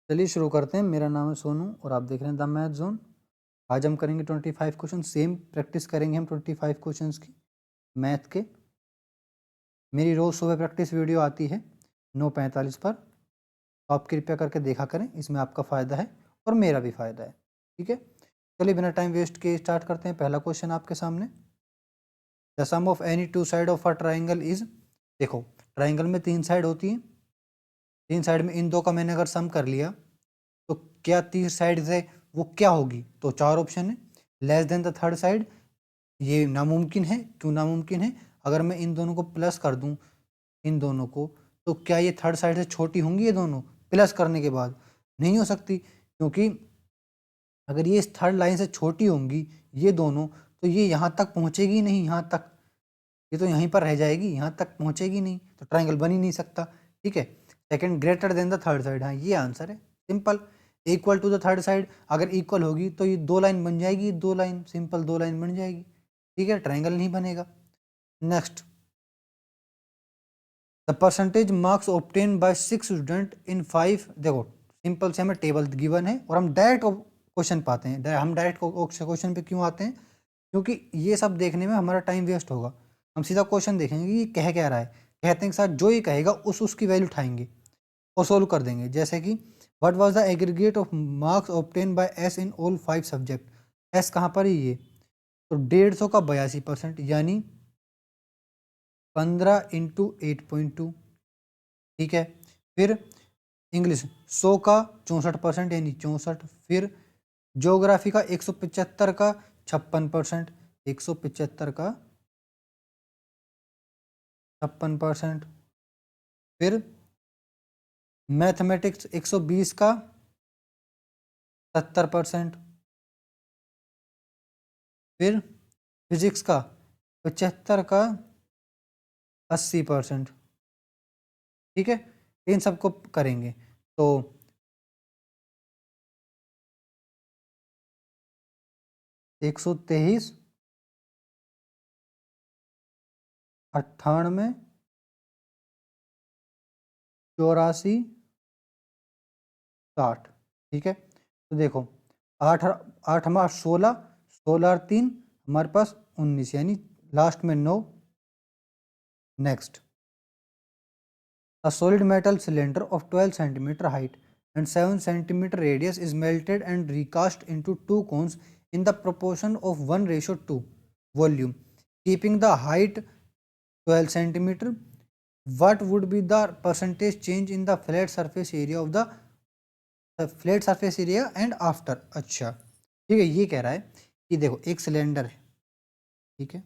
चलिए शुरू करते हैं। मेरा नाम है सोनू और आप देख रहे हैं द मैथ जोन। आज हम करेंगे 25 क्वेश्चन, सेम प्रैक्टिस करेंगे हम 25 क्वेश्चंस की मैथ के। मेरी रोज़ सुबह प्रैक्टिस वीडियो आती है 9:45 पर, तो आप कृपया करके देखा करें, इसमें आपका फ़ायदा है और मेरा भी फ़ायदा है। ठीक है, चलिए बिना टाइम वेस्ट किए स्टार्ट करते हैं। पहला क्वेश्चन आपके सामने, the sum of any two side of a triangle is. देखो, ट्राइंगल में 3 साइड होती हैं, 3 साइड में इन दो का मैंने अगर सम कर लिया तो क्या तीसरी साइड से वो क्या होगी? तो 4 ऑप्शन है। Less than the third side, ये नामुमकिन है। क्यों नामुमकिन है? अगर मैं इन दोनों को प्लस कर दूं, इन दोनों को, तो क्या ये थर्ड साइड से छोटी होंगी? ये दोनों प्लस करने के बाद नहीं हो सकती, क्योंकि अगर ये इस थर्ड लाइन से छोटी होंगी ये दोनों, तो ये यहाँ तक पहुँचेगी नहीं, यहाँ तक, ये तो यहीं पर रह जाएगी, यहाँ तक पहुँचेगी नहीं, तो ट्राइंगल बन ही नहीं सकता। ठीक है, second, greater than the third side, हाँ ये आंसर है, simple. Equal to the third side, अगर इक्वल होगी तो ये 2 लाइन बन जाएगी, 2 लाइन, सिंपल 2 लाइन बन जाएगी। ठीक है, ट्राइंगल नहीं बनेगा। Next, the percentage marks obtain bye 6 student in 5। देखो, सिंपल से हमें टेबल गिवन है और हम डायरेक्ट क्वेश्चन पाते हैं। हम डायरेक्ट क्वेश्चन पे क्यों आते हैं? क्योंकि ये सब देखने में हमारा टाइम वेस्ट होगा। हम सीधा क्वेश्चन देखेंगे कि ये कह क्या रहा है, कहते हैं के साथ जो ये कहेगा उसकी वैल्यू उठाएंगे और सोल्व कर देंगे। जैसे कि what was the aggregate of marks obtain by S in all 5 subject. S कहाँ पर है? ये तो 150 का 82%, यानी 15 इंटू 8.2। ठीक है, फिर इंग्लिश 100 का 64%, यानी 64। फिर ज्योग्राफी का 175 का 56%, 175 का 56%। फिर मैथमेटिक्स 120 का 70%। फिर फिजिक्स का 75 का 80%। ठीक है, इन सबको करेंगे तो 123, 98, 84, 60। ठीक है, तो देखो, 8 8 हमारा 16, 16 और 3 हमारे पास 19, यानी लास्ट में 9। Next, a solid metal cylinder of 12 centimeter height and 7 centimeter radius is melted and recast into 2 cones in the proportion of 1:2 volume, keeping the height 12 centimeter. What would be the percentage change in the flat surface area of the flat surface area and after? अच्छा, ठीक है, ये कह रहा है कि देखो एक सिलेंडर है, ठीक है,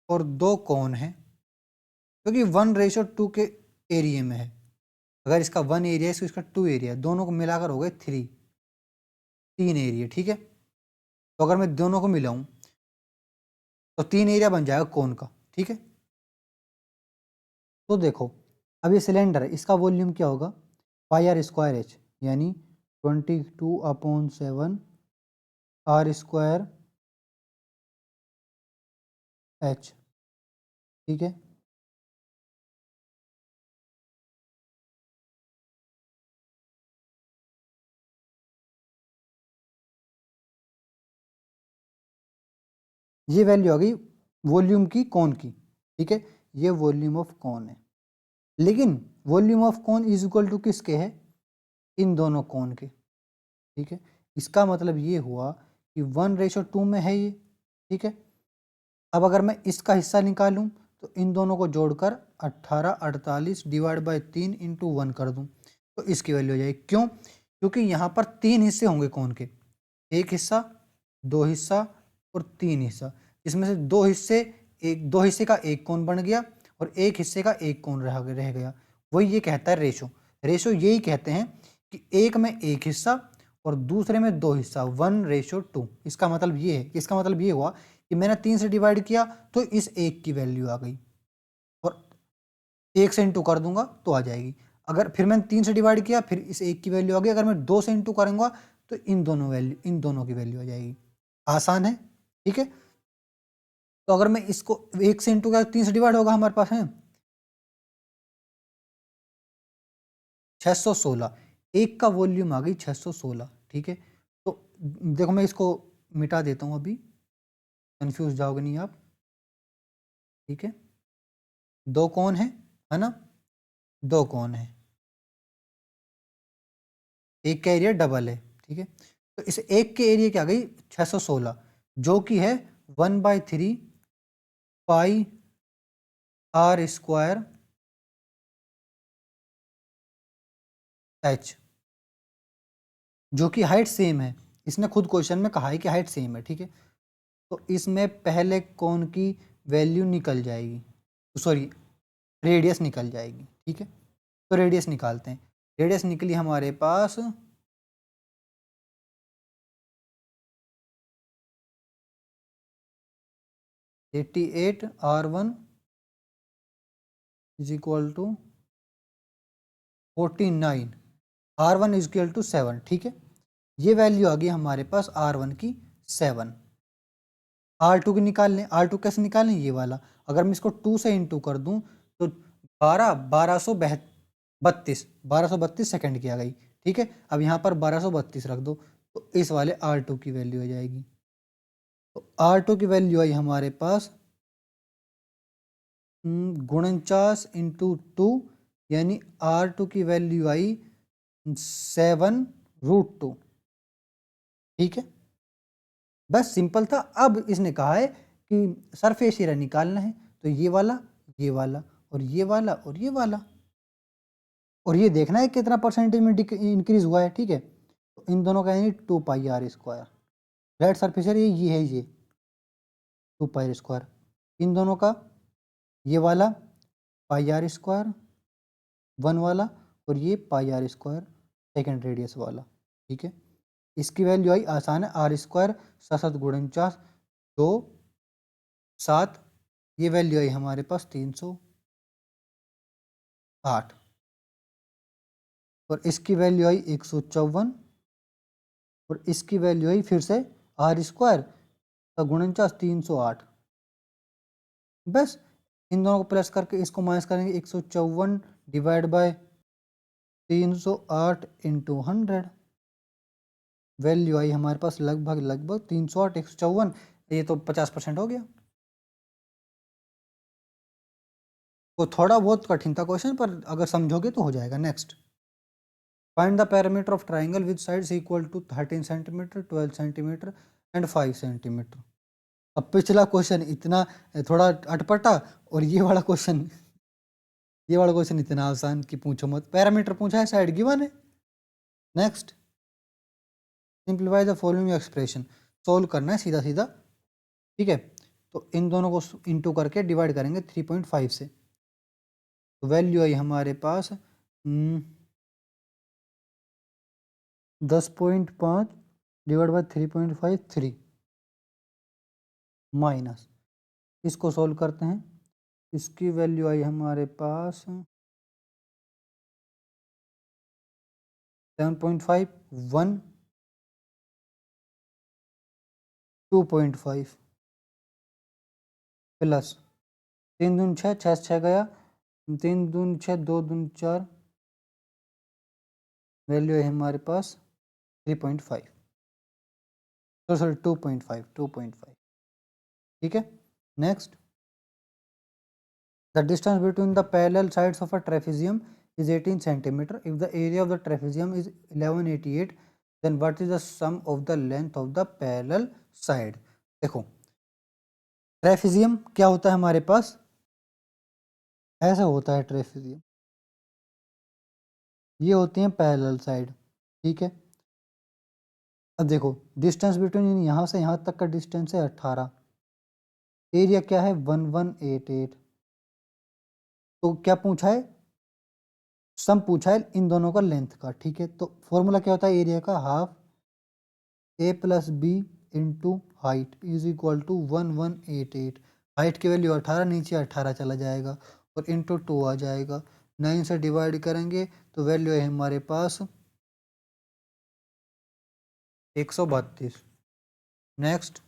और 2 कोन है, क्योंकि 1:2 के एरिया में है। अगर इसका 1 एरिया है, इसका 2 एरिया, दोनों को मिलाकर हो गए 3 एरिया। ठीक है, तो अगर मैं दोनों को मिलाऊं तो 3 एरिया बन जाएगा कोन का। ठीक है, तो देखो, अब ये सिलेंडर है, इसका वॉल्यूम क्या होगा? πr²h, यानी 22/7 r² h। ठीक है, ये वैल्यू आ गई वॉल्यूम की, कौन की। ठीक है, ये वॉल्यूम ऑफ कौन है, लेकिन वॉल्यूम ऑफ कौन इज इक्वल टू किसके है? इन दोनों कौन के। ठीक है, इसका मतलब ये हुआ कि 1:2 में है ये। ठीक है, अब अगर मैं इसका हिस्सा निकालूं तो इन दोनों को जोड़कर 18 48 डिवाइड बाई 3 इंटू 1 कर दूं तो इसकी वैल्यू हो जाएगी। क्यों? क्योंकि यहाँ पर 3 हिस्से होंगे कौन के, एक हिस्सा, 2 हिस्सा और 3 हिस्सा। इसमें से 2 हिस्से, 2 हिस्से का एक कोण बन गया और एक हिस्से का एक कोण रह गया। वही ये कहता है रेशो। रेशो यही कहते हैं कि एक में एक हिस्सा और दूसरे में 2 हिस्सा, 1:2। इसका मतलब ये है, इसका मतलब ये हुआ कि मैंने 3 से डिवाइड किया तो इस एक की वैल्यू आ गई, और 1 से इंटू कर दूंगा तो आ जाएगी। अगर फिर मैंने 3 से डिवाइड किया, फिर इस एक की वैल्यू आ गई। अगर मैं 2 से इंटू करूंगा तो इन दोनों की वैल्यू आ जाएगी। आसान है। ठीक है, तो अगर मैं इसको 1 से इंटू किया 3 से डिवाइड होगा हमारे पास है 616, एक का वॉल्यूम आ गई 616, ठीक है। तो देखो मैं इसको मिटा देता हूँ, अभी कंफ्यूज जाओगे नहीं आप, ठीक है। दो कौन है ना, दो कौन है, एक का एरिया डबल है, ठीक है। तो इस एक के एरिया की आ गई 616, जो कि है 1/3 पाई आर स्क्वायर एच, जो कि हाइट सेम है। इसने खुद क्वेश्चन में कहा है कि हाइट सेम है, ठीक है। तो इसमें पहले कौन की वैल्यू निकल जाएगी, सॉरी रेडियस निकल जाएगी, ठीक है। तो रेडियस निकालते हैं। रेडियस निकली हमारे पास 88 R1 is equal to 49, R1 is equal to 7, ठीक है। ये वैल्यू आ गई हमारे पास R1 की 7। R2 की निकाल लें। R2 कैसे निकालें, ये वाला, अगर मैं इसको 2 से इंटू कर दूं तो 1232 सेकंड की आ गई, ठीक है। अब यहाँ पर 1232 रख दो तो इस वाले R2 की वैल्यू आ जाएगी। तो R2 की वैल्यू आई हमारे पास 49 इंटू 2, यानी R2 की वैल्यू आई 7√2, ठीक है। बस सिंपल था। अब इसने कहा है कि सरफेस एरिया निकालना है, तो ये वाला, ये वाला और ये वाला और ये वाला, और ये देखना है कितना परसेंटेज में इंक्रीज हुआ है, ठीक है। तो इन दोनों का यानी 2πr², राइट सरफेस एरिया ये है, ये 2πr², इन दोनों का ये वाला πr², 1 वाला, और ये πr² सेकेंड रेडियस वाला, ठीक है। इसकी वैल्यू आई, आसान है, r², 7 गुणन 2 7, ये वैल्यू आई हमारे पास 308, और इसकी वैल्यू आई 154, और इसकी वैल्यू आई फिर से r² का गुणन 308। बस इन दोनों को प्लस करके इसको माइनस करेंगे, 154 डिवाइड बाय 308 इंटू 100, वैल्यू आई हमारे पास लगभग 308, 154, ये तो 50% हो गया। तो थोड़ा बहुत कठिन था क्वेश्चन, पर अगर समझोगे तो हो जाएगा। Next, find the perimeter of triangle with sides equal to 13 centimetre, 12 centimetre and 5 centimetre. अब पिछला क्वेश्चन इतना थोड़ा अटपटा, और ये वाला क्वेश्चन इतना आसान कि पूछो मत। पैरामीटर पूछा है, साइड गिवन है। Next, simplify the following expression, solve करना है सीधा सीधा, ठीक है। तो इन दोनों को इंटू करके डिवाइड करेंगे 3.5 से, तो वैल्यू आई हमारे पास 10.5 डिवाइड बाई 3.5 3, माइनस, इसको सोल्व करते हैं। इसकी वैल्यू आई हमारे पास 7.5 1 2.5 प्लस 3 दून 6, 6 6 गया, 3 दून 6, 2 दून 4, वैल्यू है हमारे पास 3.5, सॉरी 2.5, ठीक है। Next, the distance between the parallel sides of a trapezium is 18 centimeter. If the area of the trapezium is 1188, then what is the sum of the length of the parallel side? देखो, trapezium क्या होता है हमारे पास, ऐसा होता है trapezium, ये होती हैं पैरेलल साइड, ठीक है। अब देखो, डिस्टेंस बिटवीन यहाँ से यहाँ तक का डिस्टेंस है 18, एरिया क्या है 1188, तो क्या पूछा है, सम पूछा है इन दोनों का लेंथ का, ठीक है। तो फॉर्मूला क्या होता है एरिया का, half a plus B into height is equal to 1188। Height की वैल्यू 18, नीचे 18 चला जाएगा और इंटू 2 आ जाएगा, 9 से डिवाइड करेंगे तो वैल्यू है हमारे पास 132। Next,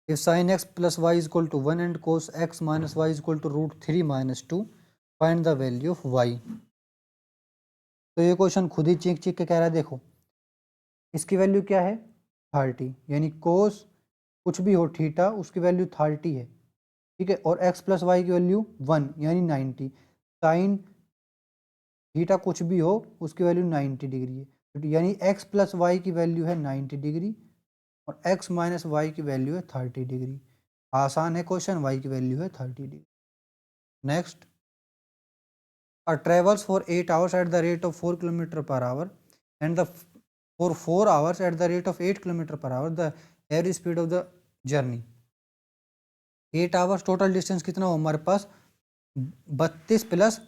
if sin x plus y is equal to 1 and cos x minus y is equal to √3 minus 2, find the value of y। तो ये क्वेश्चन खुद ही चीख चीख के कह रहा है, देखो इसकी वैल्यू क्या है 30, यानी कोस कुछ भी हो थीटा उसकी वैल्यू 30 है, ठीक है। और x प्लस वाई की वैल्यू 1 यानी 90, साइन थीटा कुछ भी हो उसकी वैल्यू 90 डिग्री है, तो यानी x प्लस वाई की वैल्यू है 90 डिग्री और x माइनस वाई की वैल्यू है 30 डिग्री। आसान है क्वेश्चन, y की वैल्यू है 30 degree. Next, a travels for 8 hours at the rate of 4 km per hour and for 4 hours at the rate of 8 km per hour, the average speed of the journey 8 hours. Total distance कितना हो हमारे पास 32 plus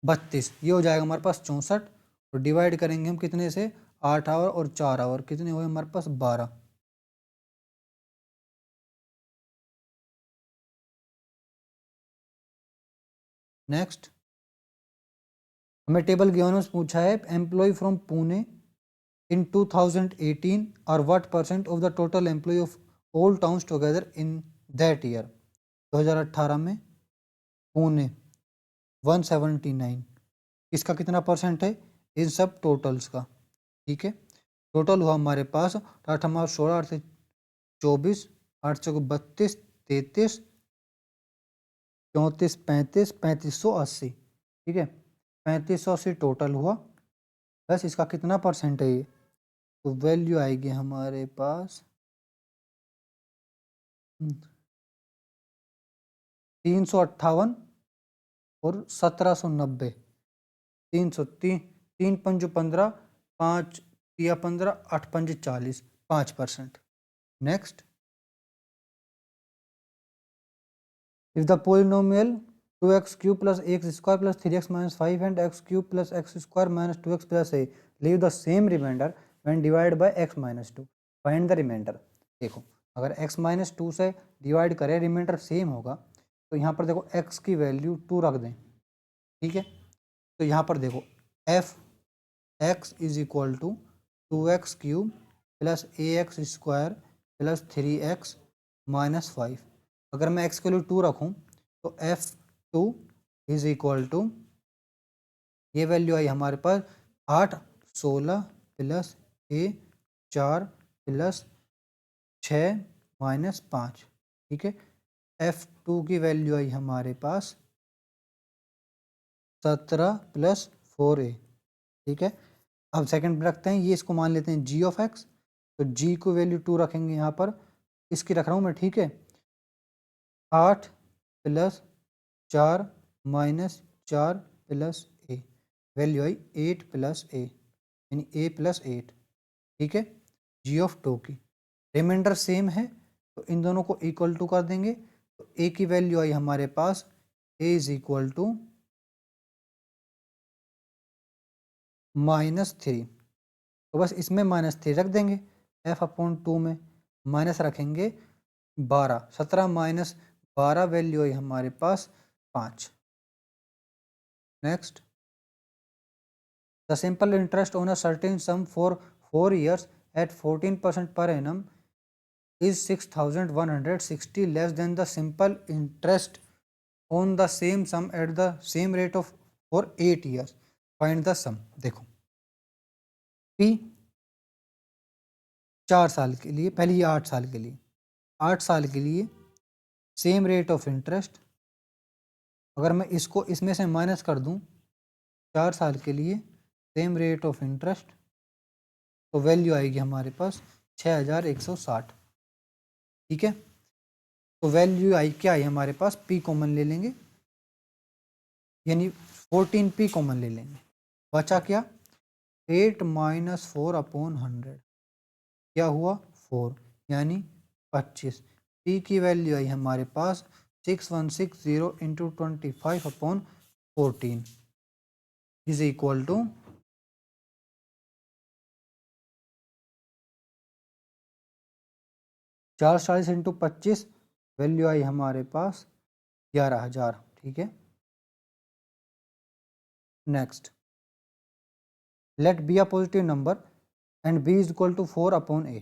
32, ये हो जाएगा हमारे पास 64, और divide करेंगे हम कितने से 8 आवर और 4 आवर, कितने हुए हमारे पास 12। नेक्स्ट, हमें टेबल गिवन में पूछा है employ from Pune in 2018 or what percent of the total employee of all towns together in that year। 2018 में पुणे 179, इसका कितना परसेंट है इन सब टोटल्स का, ठीक है। टोटल हुआ हमारे पास 8 हमारा 16, 8 से 24, 8 से 32, 33, 34, 35, 3580, ठीक है। 3580 टोटल हुआ, बस इसका कितना परसेंट है ये, तो वैल्यू आएगी हमारे पास 358 और 1790, 303, 3 पंज 15, 5 तिया 15, 8 पंज 40, 5%। Next, if the polynomial 2x cube plus X square plus 3x minus 5 and x cube plus X square minus 2x plus A leave the same remainder when divide by x minus 2, find the remainder. देखो अगर x minus 2 से divide करें reminder same होगा, तो यहाँ पर देखो x की वैल्यू 2 रख दें, ठीक है। तो यहाँ पर देखो F X is equal to 2x cube plus A X square plus 3x minus 5। अगर मैं x के लिए 2 रखूँ तो f2 इज इक्वल टू, ये वैल्यू आई हमारे पास 8 16 प्लस ए 4 प्लस 6 माइनस 5, ठीक है। f2 की वैल्यू आई हमारे पास 17 प्लस 4a, ठीक है। अब सेकंड में रखते हैं, ये इसको मान लेते हैं g ऑफ x, तो g को वैल्यू 2 रखेंगे यहाँ पर, इसकी रख रहा हूँ मैं, ठीक है। 8 plus 4 minus 4 plus a, value I 8 plus a, यानी a प्लस 8, ठीक है। g ऑफ 2 की रिमाइंडर सेम है तो इन दोनों को इक्वल टू कर देंगे, तो a की वैल्यू आई हमारे पास a इज इक्वल टू -3, तो बस इसमें -3 रख देंगे, f/2 में माइनस रखेंगे 12, 17 माइनस 12 वैल्यू है हमारे पास 5। Next, the simple interest on a certain sum for 4 years at 14% per annum is 6160 less than the simple interest on the same sum at the same rate of for 8 years, find the sum. देखो P 4 साल के लिए, पहले ये 8 साल के लिए, 8 साल के लिए सेम रेट ऑफ इंटरेस्ट, अगर मैं इसको इसमें से माइनस कर दूं 4 साल के लिए सेम रेट ऑफ इंटरेस्ट, तो वैल्यू आएगी हमारे पास 6160, ठीक है। तो वैल्यू आई क्या आई हमारे पास, P कॉमन ले लेंगे, यानी 14P कॉमन ले लेंगे, बचा क्या 8 माइनस 4/100, क्या हुआ 4, यानी 25। P की वैल्यू आई हमारे पास 6160 into 25/14 is equal to 440 into 25, value आई हमारे पास 11,000, ठीक है। Next, let b a positive number and b is equal to 4/a,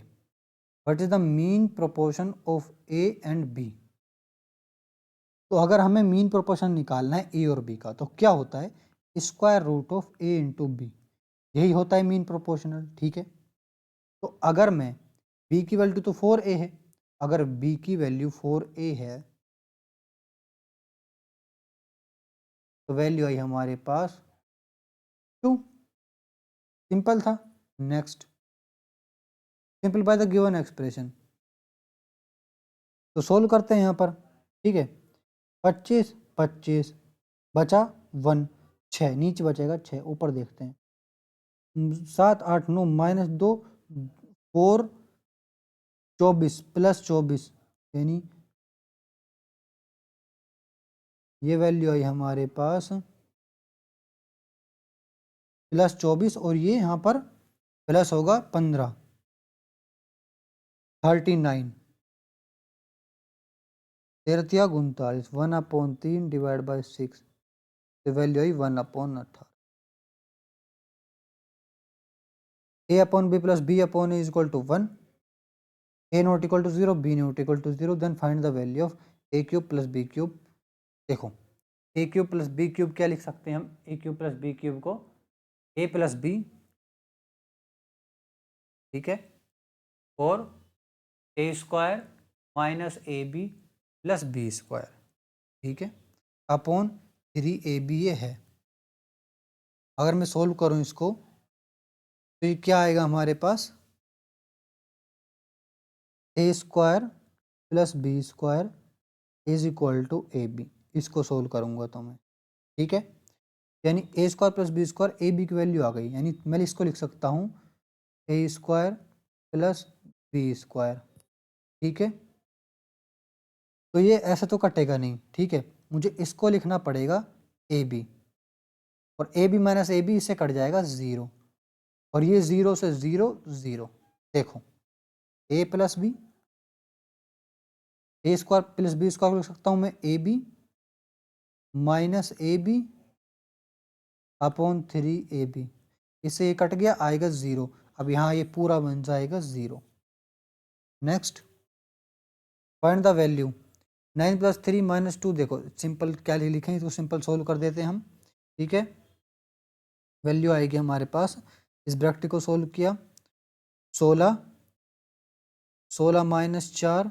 what is the mean proportion of a and b। तो अगर हमें मीन प्रोपोर्शन निकालना है a और b का, तो क्या होता है square root of A into B, यही होता है मीन प्रोपोर्शनल। ठीक है, तो अगर मैं b की वैल्यू तो 4a है, अगर b की वैल्यू 4a है तो वैल्यू आई हमारे पास 2। सिंपल था। Next, simplify the given expression, तो सोल्व करते हैं यहाँ पर। ठीक है, 25 25 बचा 1, 6 नीचे बचेगा 6, ऊपर देखते हैं 7 8 9 -2 4 24 प्लस 24, यानी ये वैल्यू आई हमारे पास प्लस 24, और ये यहाँ पर प्लस होगा 15, 39 13 39, 1/3 डिवाइड बाई 6, तो वैल्यू आई 1/18। a upon b plus b upon A is equal to 1, a not equal to 0, b not equal to 0, then find the value of a cube plus b cube. देखो a cube plus b cube क्या लिख सकते हैं हम, a cube plus b cube को a plus b, ठीक है, और a square minus A B plus B square, ठीक है, अपॉन 3ab ये है। अगर मैं सोल्व करूं इसको तो ये क्या आएगा हमारे पास, a square plus B square is equal to a b. इसको सोल्व करूंगा तो मैं, ठीक है, यानी a square plus B square, a b की वैल्यू आ गई, यानी मैं इसको लिख सकता हूँ a square plus B square. ठीक है, तो ये ऐसे तो कटेगा नहीं, ठीक है, मुझे इसको लिखना पड़ेगा ए बी, और A B minus A B इससे कट जाएगा 0, और ये 0 से 0 0। देखो A plus B, A square plus B square लिख सकता हूँ मैं A B minus A B upon 3ab, इससे ये कट गया, आएगा 0। अब यहाँ ये पूरा बन जाएगा 0। Next, find the value 9 plus 3 minus 2। देखो सिंपल क्या लिखेंगे, तो सिंपल सोल्व कर देते हैं हम। ठीक है, वैल्यू आएगी हमारे पास, इस ब्रैकेट को सोल्व किया, 16 16 माइनस 4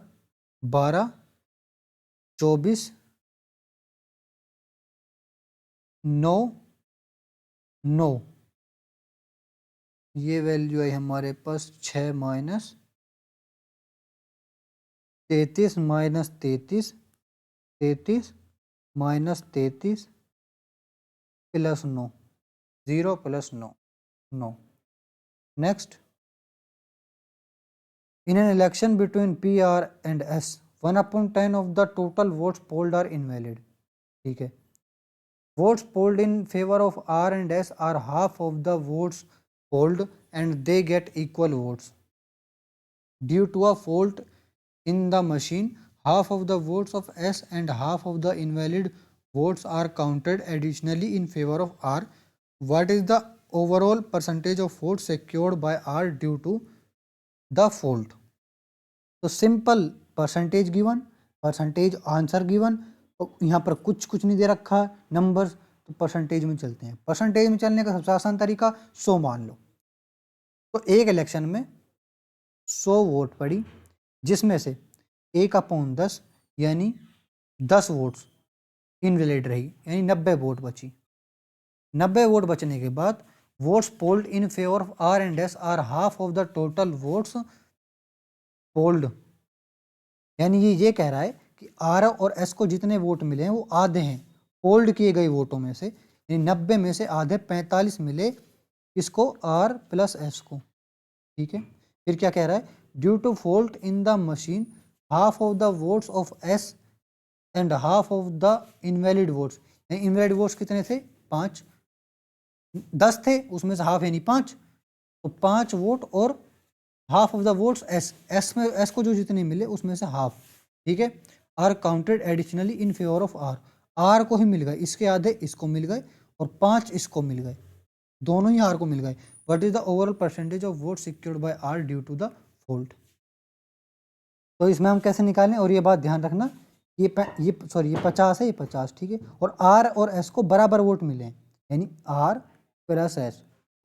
12 24 9 9, ये वैल्यू आई हमारे पास 6 minus 33 minus 33 33 minus 33 plus 9, 0 plus 9 9। Next, in an election between PR and S, 1/10 of the total votes polled are invalid। ठीक है, votes polled in favor of R and S are half of the votes polled and they get equal votes. Due to a fault in the machine, half of the votes of S and half of the invalid votes are counted additionally in favor of R. What is the overall percentage of votes secured by R due to the fault? तो simple percentage given, percentage answer given, और यहाँ पर कुछ नहीं दे रखा numbers, तो percentage में चलते हैं। परसेंटेज में चलने का सबसे आसान तरीका 100 मान लो। तो एक इलेक्शन में 100 वोट पड़ी, जिसमें से 1/10 यानी 10 वोट्स इनवैलिड रही, यानी 90 वोट बची। 90 वोट बचने के बाद votes polled in favour of R and S are half of the total votes polled, यानी ये कह रहा है कि आर और एस को जितने वोट मिले हैं वो आधे हैं पोल्ड किए गए वोटों में से, यानी 90 में से आधे 45 मिले इसको आर प्लस एस को। ठीक है, फिर क्या कह रहा है, due to fault in the machine half of the votes of S and half of the invalid votes. Invalid votes कितने थे, 5, 10 थे, उसमें से हाफ यानी 5, तो 5 वोट और half of the votes S में, एस को जो जितने मिले उसमें से हाफ। ठीक है, R counted additionally in favour of R, R को ही मिल गए, इसके आधे इसको मिल गए और 5 इसको मिल गए, दोनों ही आर को मिल गए। What is the overall percentage of vote secured by R due to the fault. तो इसमें हम कैसे निकालें, और ये बात ध्यान रखना, ये 50 है, ये 50, ठीक है, और आर और एस को बराबर वोट मिले हैं, यानी R प्लस S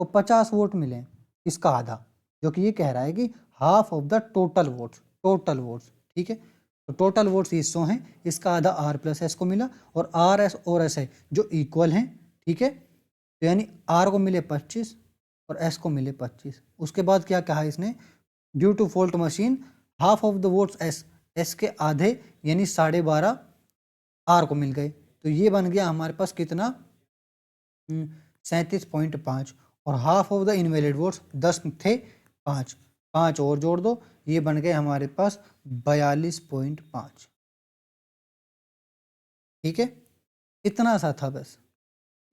को 50 वोट मिले, इसका आधा, जो कि ये कह रहा है कि half of the total votes, ठीक है। तो टोटल वोट्स ये 100 हैं, इसका आधा R प्लस S को मिला, और R S और S है जो इक्वल हैं, ठीक है। तो यानी R को मिले 25 और S को मिले 25। उसके बाद क्या कहा इसने, due to fault machine half of the votes S के आधे यानी 12.5 R को मिल गए। तो ये बन गया हमारे पास कितना, 37.5, और half of the invalid votes 10 थे, 5 और जोड़ दो, ये बन गए हमारे पास 42.5, ठीक है। इतना सा था बस,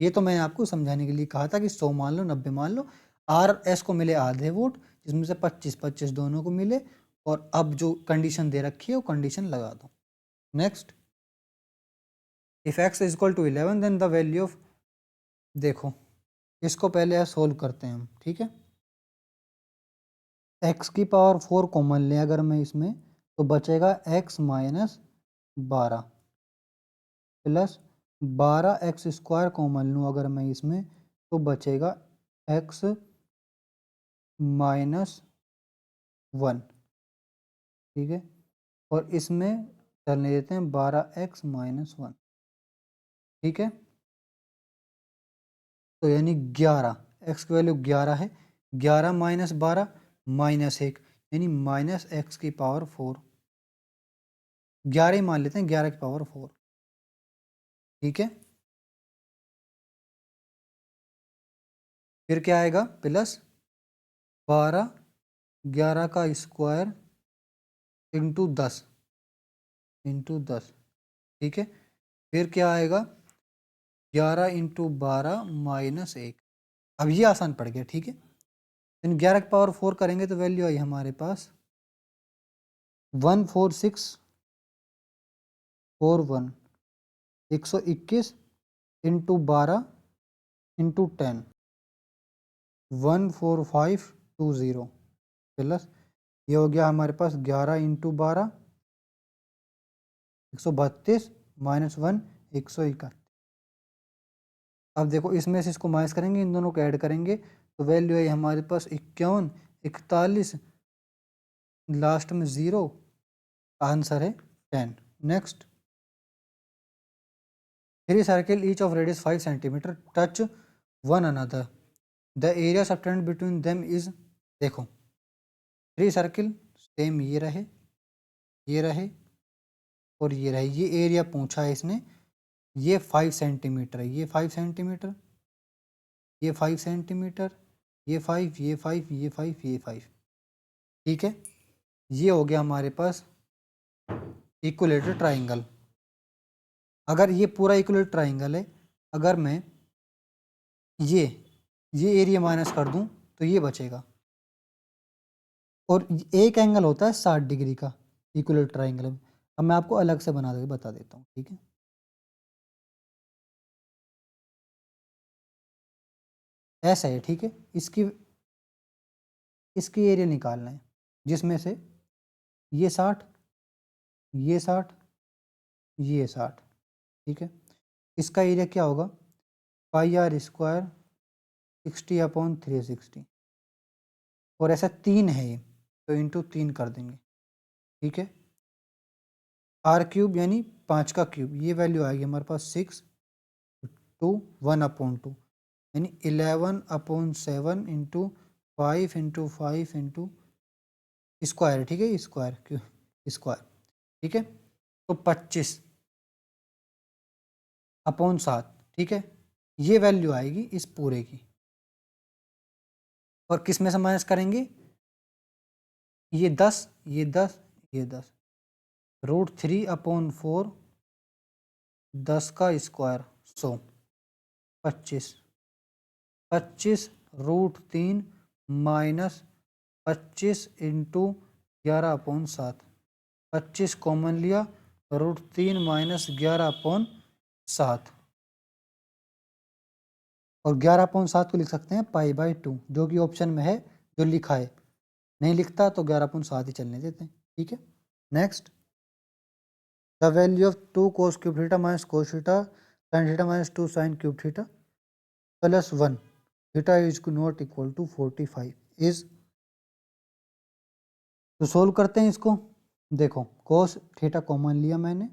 ये तो मैंने आपको समझाने के लिए कहा था कि 100 मान लो, 90 मान लो, आर एस को मिले आधे वोट, जिसमें से 25-25 दोनों को मिले, और अब जो कंडीशन दे रखी है वो कंडीशन लगा दो। Next, if X is equal to 11 then the value of, देखो इसको पहले सोल्व करते हैं हम, ठीक है। एक्स की पावर 4 कॉमन लें अगर मैं इसमें, तो बचेगा x minus 12 plus 12 x² common लूँ अगर मैं इसमें, तो बचेगा एक्स माइनस 1, ठीक है। और इसमें चलने देते हैं 12x माइनस 1, ठीक है। तो यानी 11, x की वैल्यू 11 है, 11 माइनस 12 माइनस 1, यानी माइनस एक्स की पावर 4, 11 ही मान लेते हैं, 11 की पावर 4, ठीक है। फिर क्या आएगा, प्लस 12, 11 का स्क्वायर इंटू 10, ठीक है। फिर क्या आएगा, 11 इंटू 12 माइनस 1। अब ये आसान पड़ गया, ठीक है। इन 11 की पावर 4 करेंगे तो वैल्यू आई हमारे पास 14641, 121 इंटू 12 इंटू 10, 14520, प्लस ये हो गया हमारे पास 11 इंटू 12, 132 माइनस 1, 131। अब देखो इसमें से इसको माइनस करेंगे, इन दोनों को ऐड करेंगे, तो वैल्यू है हमारे पास 51, 41, लास्ट में 0, आंसर है 10। Next, 3 circle each of radius 5 centimetre touch one another, the area subtend between them is, देखो 3 सर्किल सेम, ये रहे, ये रहे और ये रहे, ये एरिया पूछा है इसने, ये 5 सेंटीमीटर है, ये 5 सेंटीमीटर, ये 5 सेंटीमीटर, ये 5, ये 5, ये 5, ये 5, ठीक है। ये हो गया हमारे पास इक्विलेटरल ट्राइंगल। अगर ये पूरा इक्विलेटरल ट्राइंगल है, अगर मैं ये एरिया माइनस कर दूं तो ये बचेगा, और एक एंगल होता है 60 डिग्री का इक्विलेटरल ट्राइंगल में। अब मैं आपको अलग से बना के बता देता हूँ, ठीक है। ऐसा है, ठीक है। इसकी एरिया निकालना है, जिसमें से ये 60, ये 60, ये 60, ठीक है। इसका एरिया क्या होगा, पाई आर स्क्वायर 60/360, और ऐसा 3 है ये, तो इंटू 3 कर देंगे, ठीक है। आर क्यूब यानी 5 का क्यूब, ये वैल्यू आएगी हमारे पास 6 टू 1/2, यानी 11/7 इंटू 5 इंटू 5 इंटू स्क्वायर, ठीक है, स्क्वायर क्यों स्क्वायर, ठीक है। तो 25/7, ठीक है। ये वैल्यू आएगी इस पूरे की, और किस में से माइनस करेंगे, ये 10, ये 10, ये 10, √3/4, 10 का स्क्वायर 100, 25, 25√3 माइनस 25 इंटू 11/7, 25 कॉमन लिया, √3 माइनस 11/7, और 11/7 को लिख सकते हैं π/2, जो कि ऑप्शन में है, जो लिखा है। नहीं लिखता तो 11/7 ही चलने देते हैं, ठीक है। Next, the value of 2 cos³ θ minus cos θ sin θ minus 2 sin³ θ, plus 1 theta is not equal to 45 is. तो सोल्व करते हैं इसको। देखो कोस थीटा कॉमन लिया मैंने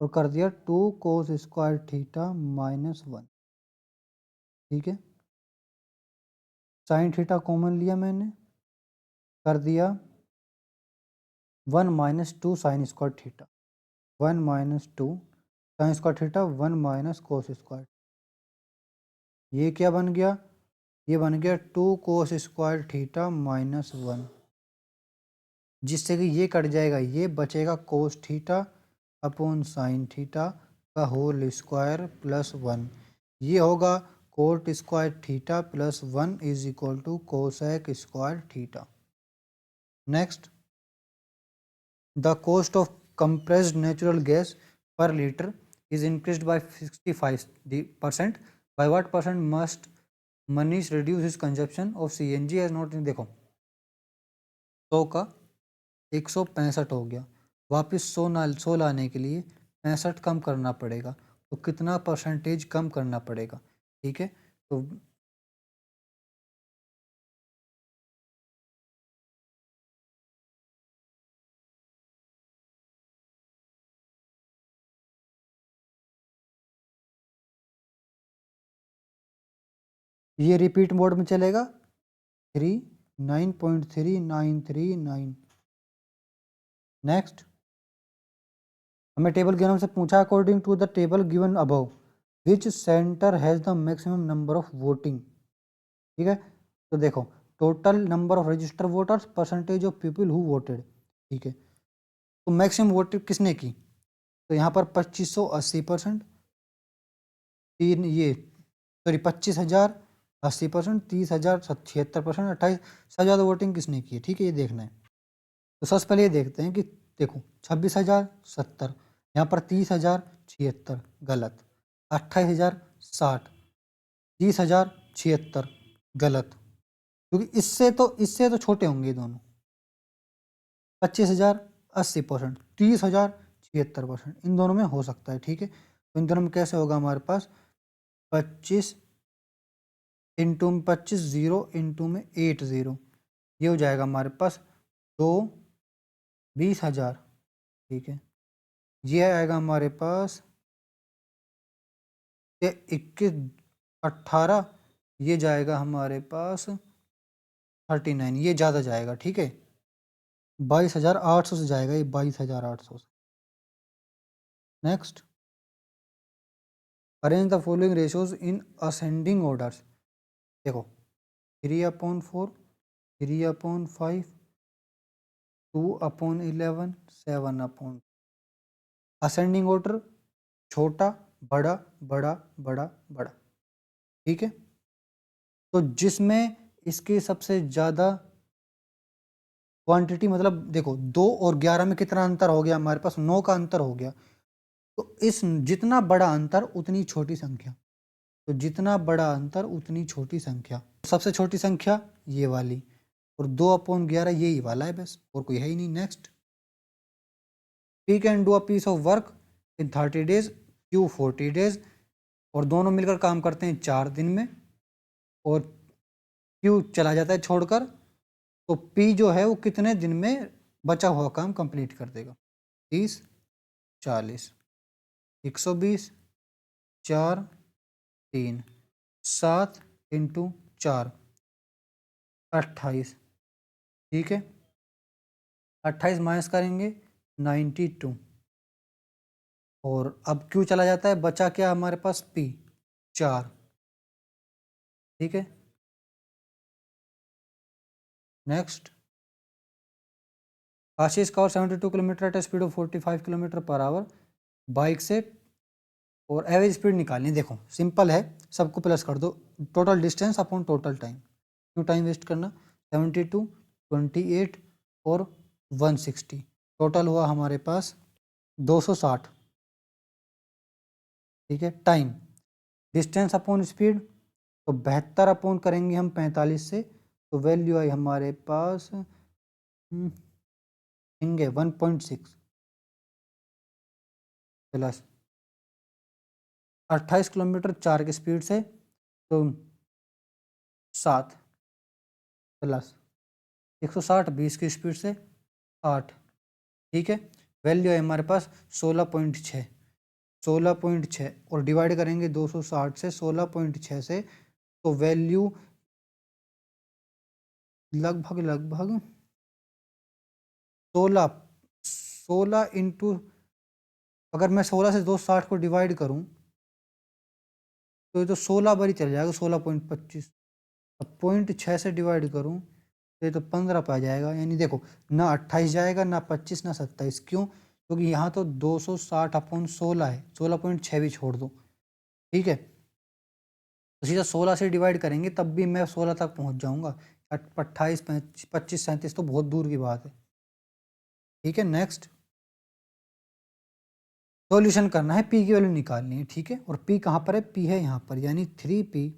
और कर दिया 2 कोस स्क्वायर थीटा माइनस 1, ठीक है। साइन थीटा कॉमन लिया मैंने, कर दिया 1 minus 2 sine square theta, 1 minus 2 sine square theta 1 minus cos square. ये क्या बन गया? ये बन गया 2 कोस स्क्वायर थीटा माइनस 1, जिससे कि ये कट जाएगा, ये बचेगा cos theta upon sine theta का होल स्क्वायर प्लस 1। ये होगा cot square theta plus 1 is equal to cosec square theta. Next, the cost of compressed natural gas per liter is increased by 65%. By what percent must Manish reduce his consumption of CNG as not in। देखो 100 का 165 हो गया, वापस 100 लाने के लिए 65 कम करना पड़ेगा, तो कितना परसेंटेज कम करना पड़ेगा, ठीक है। तो ये रिपीट मोड में चलेगा 39.3939। नेक्स्ट, हमें टेबल गिवन से पूछा according to the table given above which centre has the maximum number of voting, ठीक है। तो देखो total number of register voters percentage of people who voted, ठीक है। तो मैक्सिमम वोट किसने की? तो यहाँ पर 2580%, तीन ये सॉरी 25,080%, 30,076%, 28 सबसे ज़्यादा वोटिंग किसने की है, ठीक है, ये देखना है। तो सबसे पहले ये देखते हैं कि देखो 26,070, यहाँ पर 30,076 गलत, 28,060, 30,076 गलत, क्योंकि इससे तो छोटे होंगे ये दोनों। 25,080%, 30,076%, इन दोनों में हो सकता है, ठीक है। तो इन दोनों में कैसे होगा हमारे पास 25 इंटू में 25, 0 इंटू में 80, ये हो जाएगा हमारे पास 20,000, ठीक है। ये आएगा हमारे पास 21, 18, ये जाएगा हमारे पास 39, ये ज़्यादा जाएगा, ठीक है। 22,800 से जाएगा ये, 22,800 से। Next, arrange the following ratios in ascending orders. देखो 3/4, 3/5, 2/11, 7/। असेंडिंग ऑर्डर छोटा बड़ा बड़ा बड़ा बड़ा, ठीक है। तो जिसमें इसकी सबसे ज़्यादा क्वांटिटी, मतलब देखो 2 और 11 में कितना अंतर हो गया हमारे पास, 9 का अंतर हो गया। तो इस जितना बड़ा अंतर उतनी छोटी संख्या, तो जितना बड़ा अंतर उतनी छोटी संख्या। सबसे छोटी संख्या ये वाली, और 2/11 यही वाला है बस, और कोई है ही नहीं। Next, P can do a piece of work in 30 days, Q 40 days, और दोनों मिलकर काम करते हैं 4 दिन में, और Q चला जाता है छोड़कर, तो P जो है वो कितने दिन में बचा हुआ काम कंप्लीट कर देगा? 30, 40, 120, 4, 3, 7 इंटू 4, 28, ठीक है। 28 माइनस करेंगे 92, और अब Q चला जाता है, बचा क्या हमारे पास? P 4, ठीक है। Next, Ashish cover 72 kilometre at speed of 45 kilometre per hour bike से, और एवरेज स्पीड निकालनी। देखो सिंपल है, सबको प्लस कर दो, total distance upon total time, क्यों टाइम वेस्ट करना। 72, 28 और 160, टोटल हुआ हमारे पास 260, ठीक है। टाइम, डिस्टेंस अपॉन स्पीड, तो 72 अपॉन करेंगे हम 45 से, तो वैल्यू आई हमारे पास 1.6 प्लस 28 किलोमीटर 4 की स्पीड से, तो 7 प्लस 160 20 की स्पीड से 8, ठीक है। वैल्यू है हमारे पास 16.6, 16.6 और डिवाइड करेंगे 260 से 16.6 से, तो वैल्यू लगभग लगभग 16 इंटू, अगर मैं 16 से 260 को डिवाइड करूं तो ये तो 16 बार ही चल जाएगा, 16.25। अब 0.6 से डिवाइड करूं तो ये तो 15 पा जाएगा। यानी देखो ना 28 जाएगा, ना 25, ना 27। क्यों? क्योंकि यहाँ तो 260 अपॉन 16 है, 16.6 भी छोड़ दो, ठीक है। तो सीधा 16 से डिवाइड करेंगे तब भी मैं 16 तक पहुँच जाऊँगा। 28, 25, 37 तो बहुत दूर की बात है, ठीक है। नेक्स्ट सॉल्यूशन करना है, पी की वैल्यू निकालनी है, ठीक है। और पी कहाँ पर है? पी है यहाँ पर, यानी 3p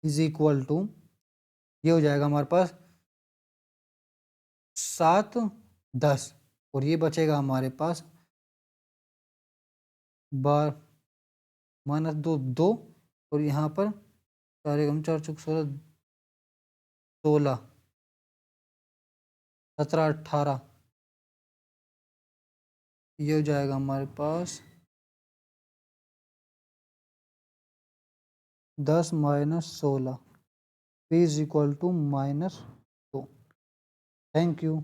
इज इक्वल टू, ये हो जाएगा हमारे पास 7 10, और ये बचेगा हमारे पास 12 माइनस 2 2, और यहाँ पर 4 एकम 4 चौक 16 16 17 18, ये हो जाएगा हमारे पास 10 minus 16, p is equal to -2। Thank you.